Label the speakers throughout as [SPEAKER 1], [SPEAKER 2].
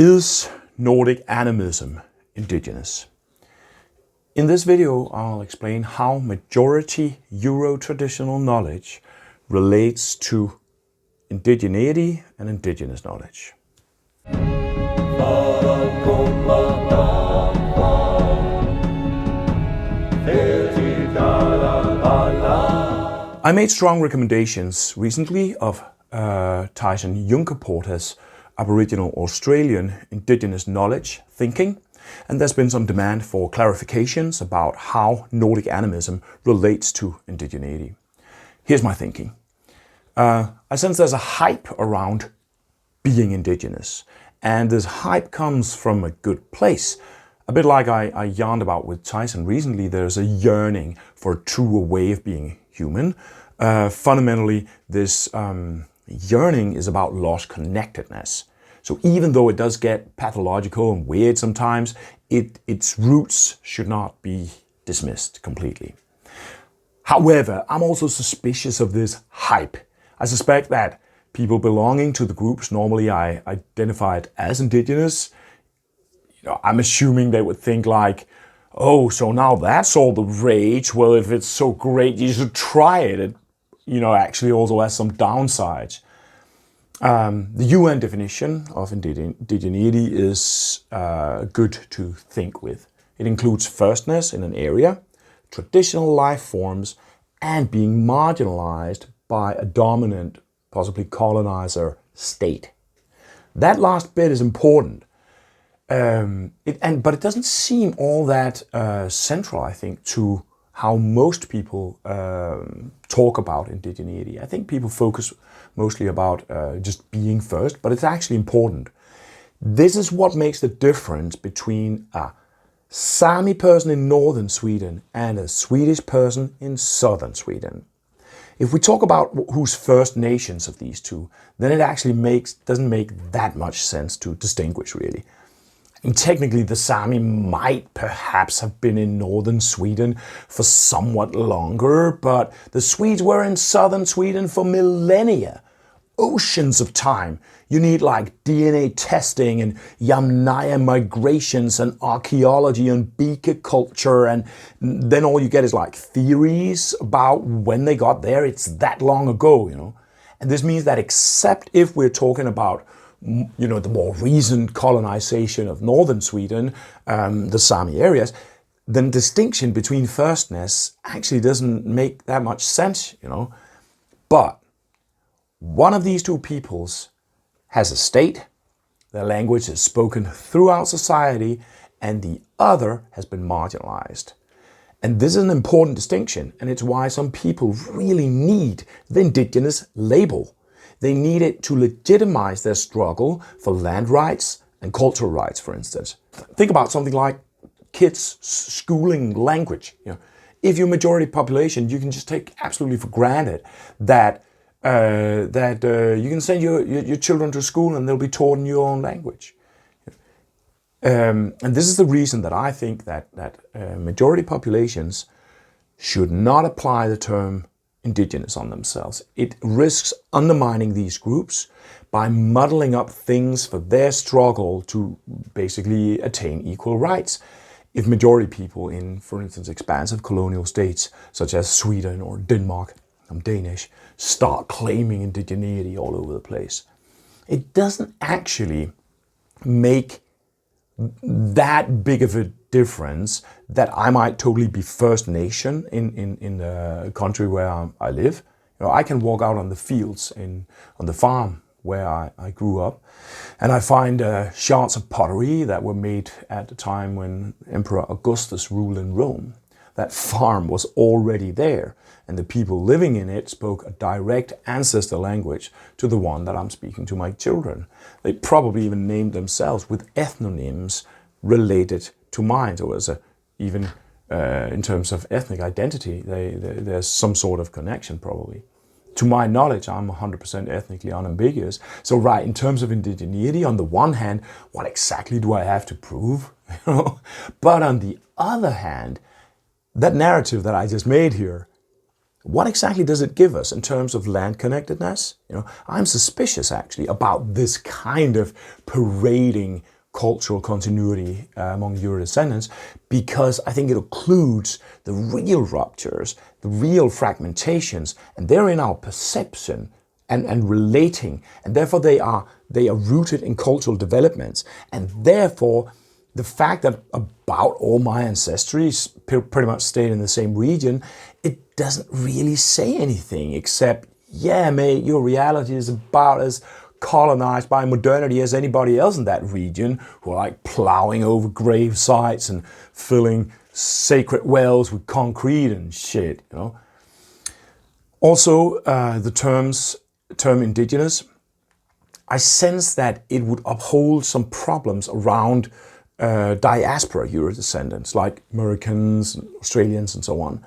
[SPEAKER 1] Is Nordic Animism indigenous? In this video, I'll explain how majority Euro-traditional knowledge relates to indigeneity and indigenous knowledge. I made strong recommendations recently of Tyson Junkerporta's Aboriginal Australian Indigenous Knowledge thinking, and there's been some demand for clarifications about how Nordic Animism relates to indigeneity. Here's my thinking. I sense there's a hype around being indigenous, and this hype comes from a good place. A bit like I yarned about with Tyson recently, there's a yearning for a truer way of being human. Fundamentally, this yearning is about lost connectedness. So even though it does get pathological and weird sometimes, its roots should not be dismissed completely. However, I'm also suspicious of this hype. I suspect that people belonging to the groups normally I identified as indigenous, I'm assuming they would think like, oh, so now that's all the rage. Well, if it's so great, you should try it. It, actually also has some downsides. The UN definition of indigeneity is good to think with. It includes firstness in an area, traditional life forms, and being marginalized by a dominant, possibly colonizer state. That last bit is important. But it doesn't seem all that central, I think, to how most people talk about indigeneity. I think people focus mostly about just being first, but it's actually important. This is what makes the difference between a Sami person in northern Sweden and a Swedish person in southern Sweden. If we talk about who's First Nations of these two, then it actually doesn't make that much sense to distinguish, really. And technically, the Sami might perhaps have been in northern Sweden for somewhat longer, but the Swedes were in southern Sweden for millennia, oceans of time. You need like DNA testing and Yamnaya migrations and archaeology and beaker culture, and then all you get is like theories about when they got there. It's that long ago, And this means that except if we're talking about the more recent colonization of northern Sweden, the Sami areas, then distinction between firstness actually doesn't make that much sense, But one of these two peoples has a state, their language is spoken throughout society, and the other has been marginalized. And this is an important distinction, and it's why some people really need the indigenous label. They need it to legitimize their struggle for land rights and cultural rights, for instance. Think about something like kids schooling language. If you're majority population, you can just take absolutely for granted that you can send your children to school and they'll be taught in your own language. And this is the reason that I think that majority populations should not apply the term indigenous on themselves. It risks undermining these groups by muddling up things for their struggle to basically attain equal rights. If majority people in, for instance, expansive colonial states such as Sweden or Denmark, I'm Danish, start claiming indigeneity all over the place, it doesn't actually make that big of a difference that I might totally be First Nation in the country where I live. I can walk out on the fields on the farm where I grew up, and I find shards of pottery that were made at the time when Emperor Augustus ruled in Rome. That farm was already there, and the people living in it spoke a direct ancestor language to the one that I'm speaking to my children. They probably even named themselves with ethnonyms related to mine. So even in terms of ethnic identity, there's some sort of connection probably. To my knowledge, I'm 100% ethnically unambiguous. So right, in terms of indigeneity, on the one hand, what exactly do I have to prove? But on the other hand, that narrative that I just made here What exactly does it give us in terms of land connectedness? I'm suspicious actually about this kind of parading cultural continuity among Euro descendants, because I think it occludes the real ruptures, the real fragmentations, and they're in our perception and relating, and therefore they are rooted in cultural developments, and therefore the fact that about all my ancestry pretty much stayed in the same region, it doesn't really say anything except, yeah, mate, your reality is about as colonized by modernity as anybody else in that region, who are like plowing over grave sites and filling sacred wells with concrete and shit, Also, the term indigenous, I sense that it would uphold some problems around diaspora Euro descendants, like Americans, Australians, and so on.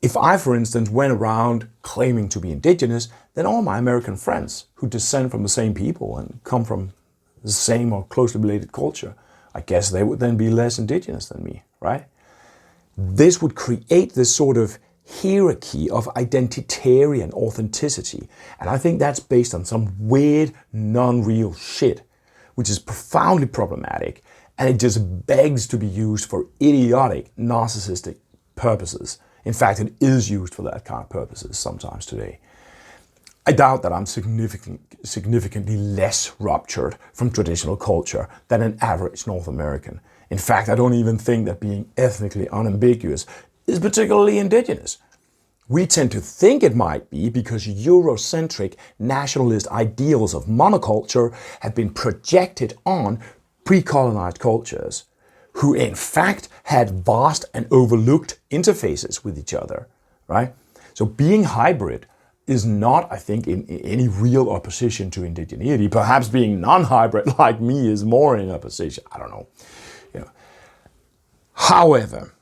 [SPEAKER 1] If I, for instance, went around claiming to be indigenous, then all my American friends who descend from the same people and come from the same or closely related culture, I guess they would then be less indigenous than me, right? This would create this sort of hierarchy of identitarian authenticity. And I think that's based on some weird, non-real shit, which is profoundly problematic, and it just begs to be used for idiotic, narcissistic purposes. In fact, it is used for that kind of purposes sometimes today. I doubt that I'm significantly less ruptured from traditional culture than an average North American. In fact, I don't even think that being ethnically unambiguous is particularly indigenous. We tend to think it might be because Eurocentric nationalist ideals of monoculture have been projected on pre-colonized cultures, who in fact had vast and overlooked interfaces with each other, right? So being hybrid is not, I think, in any real opposition to indigeneity. Perhaps being non-hybrid like me is more in opposition. I don't know. However,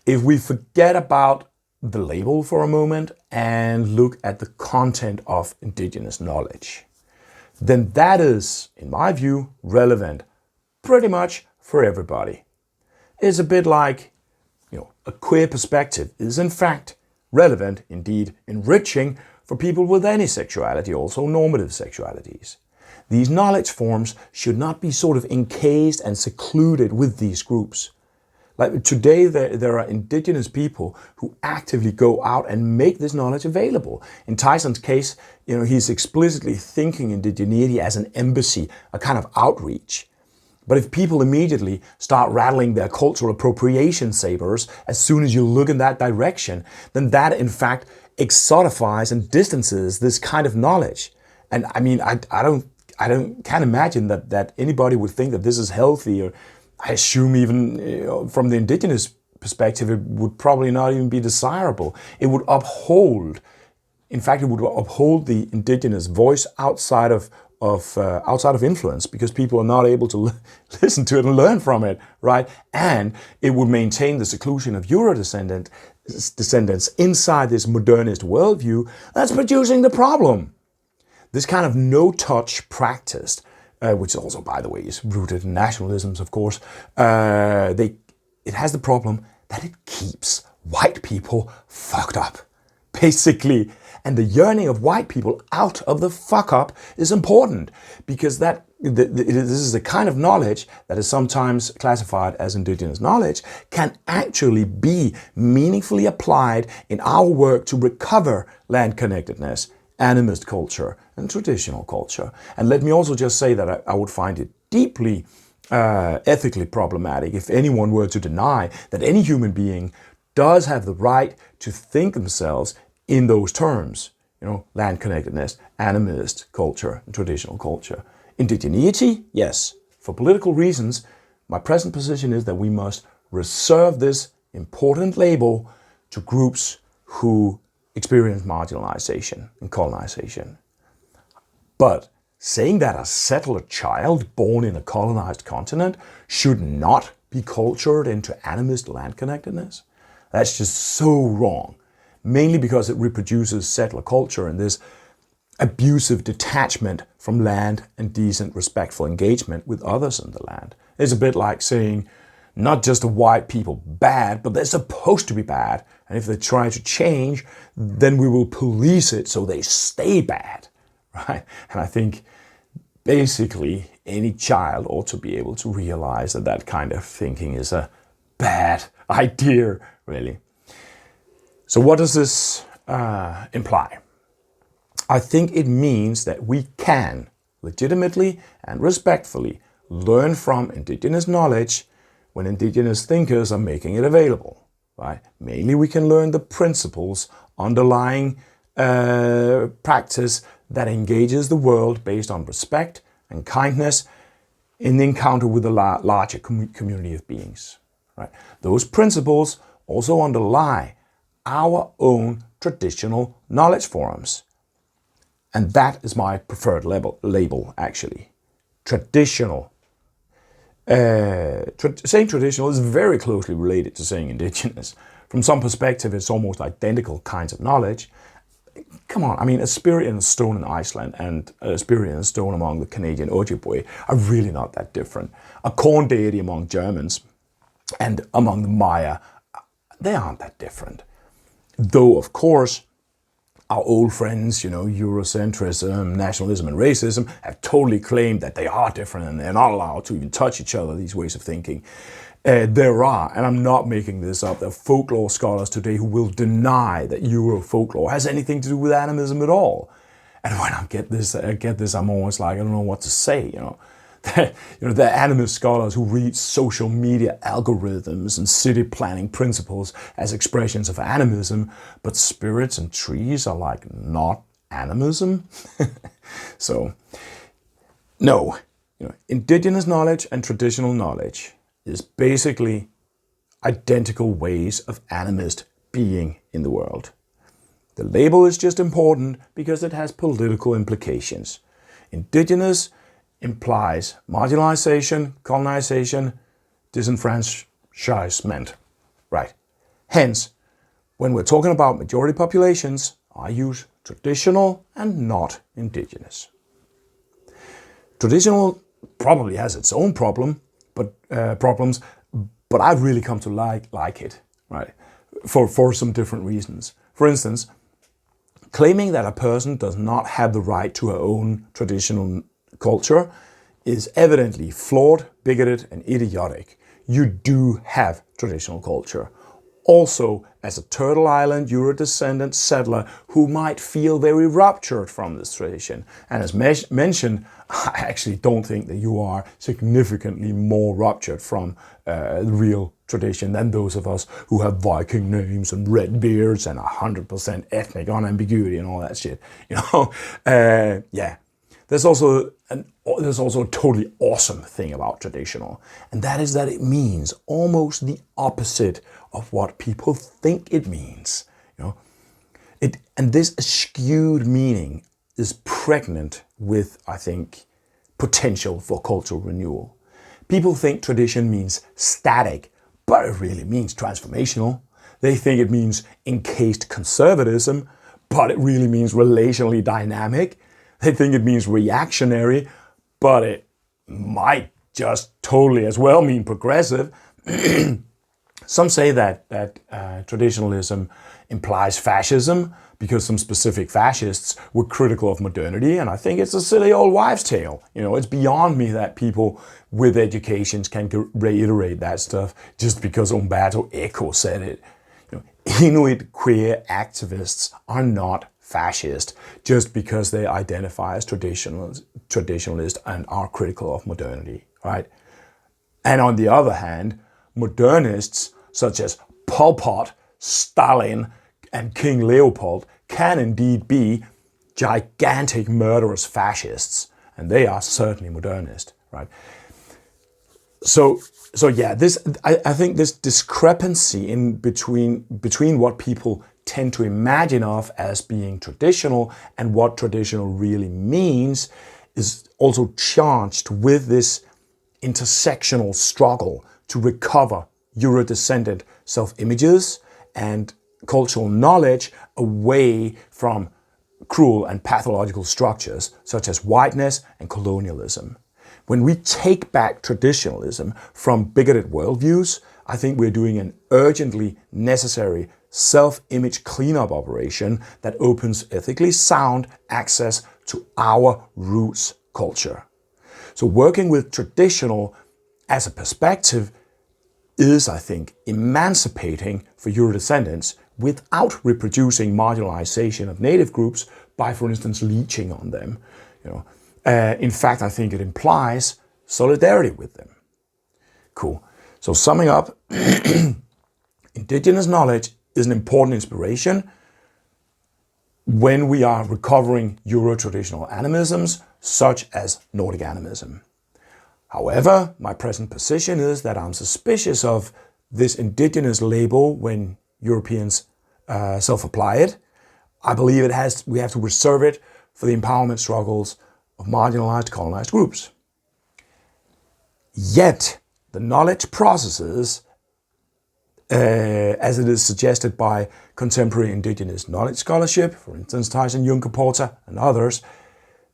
[SPEAKER 1] if we forget about the label for a moment and look at the content of indigenous knowledge, then that is, in my view, relevant pretty much for everybody. It's a bit like, a queer perspective is in fact relevant, indeed enriching, for people with any sexuality, also normative sexualities. These knowledge forms should not be sort of encased and secluded with these groups. Like today, there are indigenous people who actively go out and make this knowledge available. In Tyson's case, he's explicitly thinking indigeneity as an embassy, a kind of outreach. But if people immediately start rattling their cultural appropriation sabers as soon as you look in that direction, then that in fact exotifies and distances this kind of knowledge. And I mean, can't imagine that anybody would think that this is healthy, or I assume even from the indigenous perspective, it would probably not even be desirable. It would uphold the indigenous voice outside of influence, because people are not able to listen to it and learn from it, right? And it would maintain the seclusion of Euro descendants inside this modernist worldview that's producing the problem. This kind of no-touch practice, which also, by the way, is rooted in nationalisms, of course, it has the problem that it keeps white people fucked up, basically. And the yearning of white people out of the fuck up is important, because this is the kind of knowledge that is sometimes classified as indigenous knowledge can actually be meaningfully applied in our work to recover land connectedness, animist culture, and traditional culture. And let me also just say that I would find it deeply ethically problematic if anyone were to deny that any human being does have the right to think themselves in those terms, land connectedness, animist culture, and traditional culture. Indigeneity, yes. For political reasons, my present position is that we must reserve this important label to groups who experience marginalization and colonization. But saying that a settler child born in a colonized continent should not be cultured into animist land connectedness, that's just so wrong. Mainly because it reproduces settler culture and this abusive detachment from land and decent, respectful engagement with others in the land. It's a bit like saying not just the white people bad, but they're supposed to be bad. And if they try to change, then we will police it so they stay bad, right? And I think basically any child ought to be able to realize that that kind of thinking is a bad idea, really. So what does this imply? I think it means that we can legitimately and respectfully learn from indigenous knowledge when indigenous thinkers are making it available, right? Mainly we can learn the principles underlying practice that engages the world based on respect and kindness in the encounter with the larger community of beings, right? Those principles also underlie our own traditional knowledge forms. And that is my preferred label actually. Traditional. Saying traditional is very closely related to saying indigenous. From some perspective, it's almost identical kinds of knowledge. Come on, I mean, a spirit in a stone in Iceland and a spirit in a stone among the Canadian Ojibwe are really not that different. A corn deity among Germans and among the Maya, they aren't that different. Though, of course, our old friends, Eurocentrism, nationalism, and racism have totally claimed that they are different and they're not allowed to even touch each other, these ways of thinking. There are, and I'm not making this up, there are folklore scholars today who will deny that Euro folklore has anything to do with animism at all. And when I get this, I'm almost like, I don't know what to say, There are animist scholars who read social media algorithms and city planning principles as expressions of animism, but spirits and trees are like not animism. So, no, indigenous knowledge and traditional knowledge is basically identical ways of animist being in the world. The label is just important because it has political implications. Indigenous implies marginalization, colonization, disenfranchisement, right? Hence, when we're talking about majority populations, I use traditional and not indigenous. Traditional probably has its own problems, but I've really come to like it, right? For some different reasons. For instance, claiming that a person does not have the right to her own traditional culture is evidently flawed, bigoted, and idiotic. You do have traditional culture. Also, as a Turtle Island Euro-descendant settler who might feel very ruptured from this tradition. And as mentioned, I actually don't think that you are significantly more ruptured from the real tradition than those of us who have Viking names and red beards and 100% ethnic unambiguity and all that shit. Yeah. There's also a totally awesome thing about traditional, and that is that it means almost the opposite of what people think it means. And this skewed meaning is pregnant with, I think, potential for cultural renewal. People think tradition means static, but it really means transformational. They think it means encased conservatism, but it really means relationally dynamic. They think it means reactionary, but it might just totally as well mean progressive. Some say that traditionalism implies fascism because some specific fascists were critical of modernity, and I think it's a silly old wives' tale. It's beyond me that people with educations can reiterate that stuff just because Umberto Eco said it. Inuit queer activists are not fascist just because they identify as traditionalist and are critical of modernity, right? And on the other hand, modernists such as Pol Pot, Stalin, and King Leopold can indeed be gigantic murderous fascists, and they are certainly modernist, right? So yeah, I think this discrepancy in between what people tend to imagine of as being traditional and what traditional really means is also charged with this intersectional struggle to recover Euro-descendant self-images and cultural knowledge away from cruel and pathological structures such as whiteness and colonialism. When we take back traditionalism from bigoted worldviews, I think we're doing an urgently necessary self-image cleanup operation that opens ethically sound access to our roots culture. So working with traditional as a perspective is, I think, emancipating for Eurodescendants without reproducing marginalization of native groups by, for instance, leeching on them. In fact, I think it implies solidarity with them. Cool. So summing up, Indigenous knowledge is an important inspiration when we are recovering Euro-traditional animisms, such as Nordic Animism. However, my present position is that I'm suspicious of this indigenous label when Europeans self-apply it. I believe we have to reserve it for the empowerment struggles of marginalized colonized groups. Yet, the knowledge processes, as it is suggested by contemporary indigenous knowledge scholarship, for instance, Tyson Juncker-Porter and others,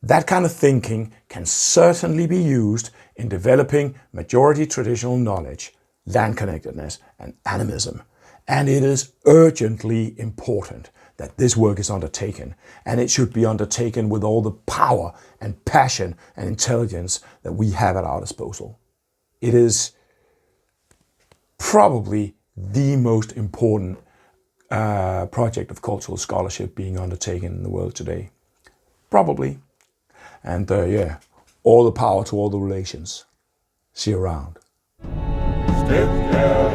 [SPEAKER 1] that kind of thinking can certainly be used in developing majority traditional knowledge, land connectedness, and animism. And it is urgently important that this work is undertaken, and it should be undertaken with all the power and passion and intelligence that we have at our disposal. It is probably the most important project of cultural scholarship being undertaken in the world today. Probably. And all the power to all the relations. See you around. Step down,